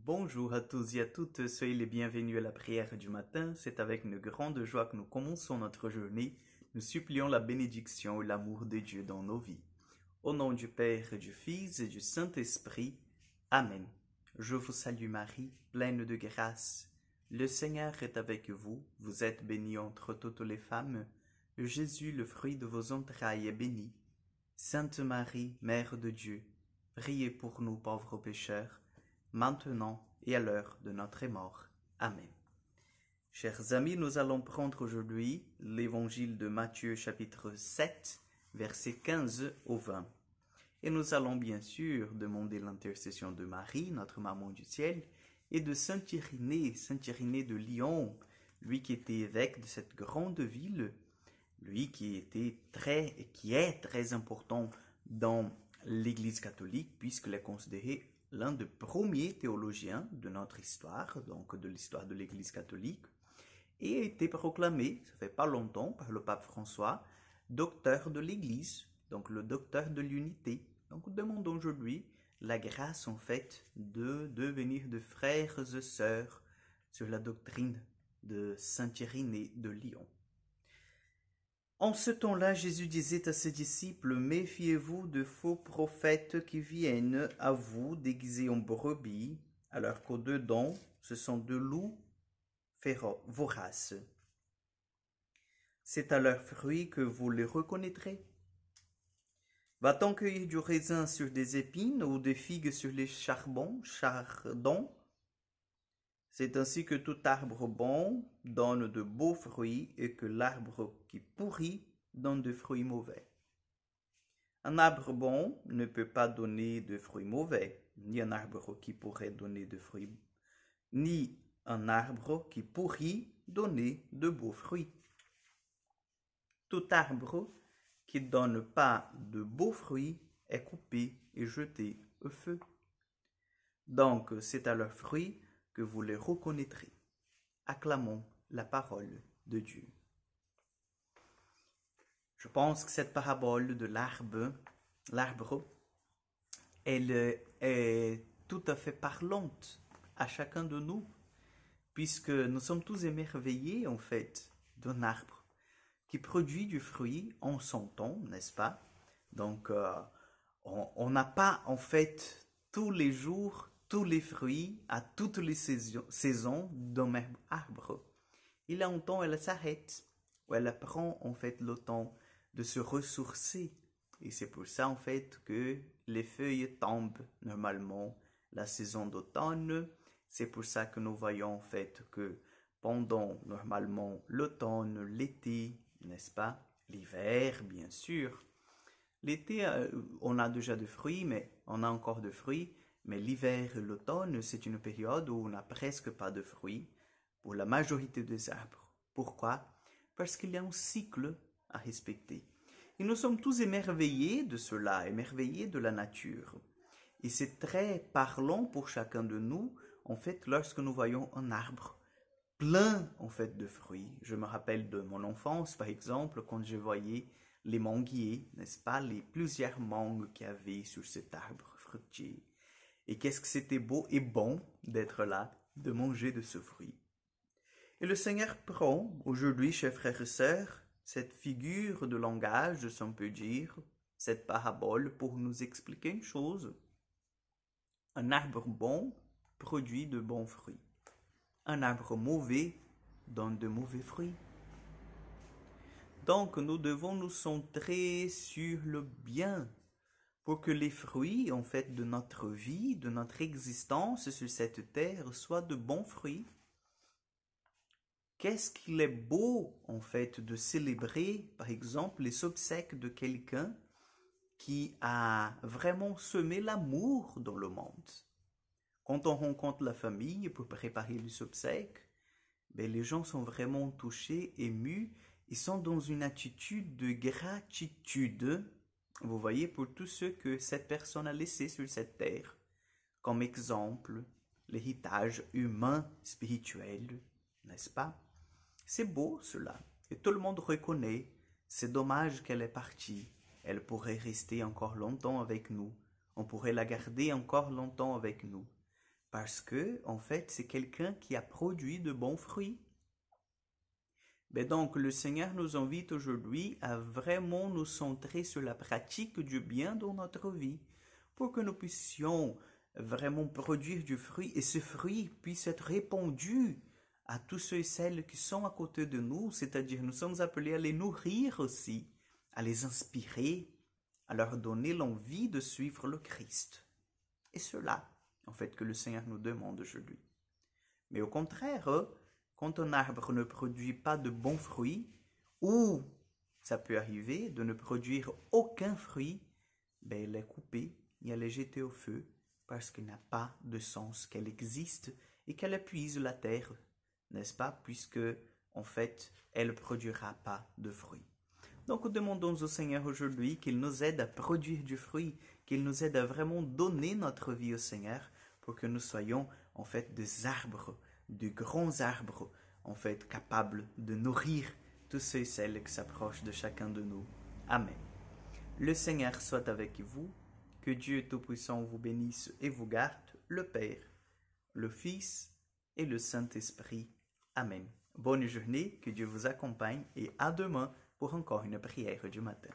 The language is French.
Bonjour à tous et à toutes, soyez les bienvenus à la prière du matin. C'est avec une grande joie que nous commençons notre journée. Nous supplions la bénédiction et l'amour de Dieu dans nos vies. Au nom du Père, du Fils et du Saint-Esprit. Amen. Je vous salue Marie, pleine de grâce. Le Seigneur est avec vous. Vous êtes bénie entre toutes les femmes. Jésus, le fruit de vos entrailles, est béni. Sainte Marie, Mère de Dieu, priez pour nous pauvres pécheurs, maintenant et à l'heure de notre mort. Amen. Chers amis, nous allons prendre aujourd'hui l'évangile de Matthieu chapitre 7, versets 15 au 20. Et nous allons bien sûr demander l'intercession de Marie, notre maman du ciel, et de Saint Irénée de Lyon, lui qui était évêque de cette grande ville, lui qui est très important dans l'Église catholique, puisqu'il est considéré l'un des premiers théologiens de notre histoire, donc de l'histoire de l'Église catholique, et a été proclamé, ça fait pas longtemps, par le pape François, docteur de l'Église, donc le docteur de l'unité. Donc demandons aujourd'hui la grâce en fait de devenir de frères et sœurs sur la doctrine de Saint Irénée de Lyon. En ce temps-là, Jésus disait à ses disciples, « Méfiez-vous de faux prophètes qui viennent à vous déguisés en brebis, alors qu'au-dedans, ce sont de loups voraces. C'est à leurs fruits que vous les reconnaîtrez. Va-t-on cueillir du raisin sur des épines ou des figues sur les chardons? C'est ainsi que tout arbre bon donne de beaux fruits et que l'arbre qui pourrit donne de fruits mauvais. Un arbre bon ne peut pas donner de fruits mauvais, ni un arbre qui pourrait donner de fruits, ni un arbre qui pourrit donner de beaux fruits. Tout arbre qui ne donne pas de beaux fruits est coupé et jeté au feu. Donc c'est à leurs fruits que vous les reconnaîtrez. Acclamons la parole de Dieu. Je pense que cette parabole de l'arbre, elle est tout à fait parlante à chacun de nous, puisque nous sommes tous émerveillés en fait d'un arbre qui produit du fruit en son temps, n'est-ce pas? Donc on n'a pas en fait tous les jours tous les fruits à toutes les saisons d'un même arbre. Il y a un temps où elle s'arrête, où elle prend en fait le temps de se ressourcer. Et c'est pour ça en fait que les feuilles tombent normalement la saison d'automne. C'est pour ça que nous voyons en fait que pendant normalement l'automne, l'été, n'est-ce pas? L'hiver, bien sûr. L'été, on a déjà de fruits, mais on a encore de fruits. Mais l'hiver et l'automne, c'est une période où on n'a presque pas de fruits pour la majorité des arbres. Pourquoi? Parce qu'il y a un cycle à respecter. Et nous sommes tous émerveillés de cela, émerveillés de la nature. Et c'est très parlant pour chacun de nous, en fait, lorsque nous voyons un arbre plein, en fait, de fruits. Je me rappelle de mon enfance, par exemple, quand je voyais les manguiers, n'est-ce pas, les plusieurs mangues qu'il y avait sur cet arbre fruitier. Et qu'est-ce que c'était beau et bon d'être là, de manger de ce fruit. Et le Seigneur prend aujourd'hui, chers frères et sœurs, cette figure de langage, si on peut dire, cette parabole pour nous expliquer une chose. Un arbre bon produit de bons fruits. Un arbre mauvais donne de mauvais fruits. Donc nous devons nous centrer sur le bien pour que les fruits, en fait, de notre vie, de notre existence sur cette terre soient de bons fruits. Qu'est-ce qu'il est beau, en fait, de célébrer, par exemple, les obsèques de quelqu'un qui a vraiment semé l'amour dans le monde. Quand on rencontre la famille pour préparer les obsèques, ben, les gens sont vraiment touchés, émus, ils sont dans une attitude de gratitude. Vous voyez, pour tout ce que cette personne a laissé sur cette terre, comme exemple, l'héritage humain, spirituel, n'est-ce pas? C'est beau cela, et tout le monde reconnaît, c'est dommage qu'elle est partie, elle pourrait rester encore longtemps avec nous, on pourrait la garder encore longtemps avec nous. Parce que, en fait, c'est quelqu'un qui a produit de bons fruits. Mais donc, le Seigneur nous invite aujourd'hui à vraiment nous centrer sur la pratique du bien dans notre vie, pour que nous puissions vraiment produire du fruit et ce fruit puisse être répandu à tous ceux et celles qui sont à côté de nous, c'est-à-dire nous sommes appelés à les nourrir aussi, à les inspirer, à leur donner l'envie de suivre le Christ. Et cela, en fait, que le Seigneur nous demande aujourd'hui. Mais au contraire, quand un arbre ne produit pas de bons fruits, ou ça peut arriver de ne produire aucun fruit, ben elle est coupée et elle est jetée au feu parce qu'il n'a pas de sens qu'elle existe et qu'elle épuise la terre, n'est-ce pas, puisque en fait elle ne produira pas de fruits. Donc demandons au Seigneur aujourd'hui qu'il nous aide à produire du fruit, qu'il nous aide à vraiment donner notre vie au Seigneur pour que nous soyons en fait des arbres, de grands arbres, en fait capables de nourrir tous ceux et celles qui s'approchent de chacun de nous. Amen. Le Seigneur soit avec vous, que Dieu Tout-Puissant vous bénisse et vous garde, le Père, le Fils et le Saint-Esprit. Amen. Bonne journée, que Dieu vous accompagne et à demain pour encore une prière du matin.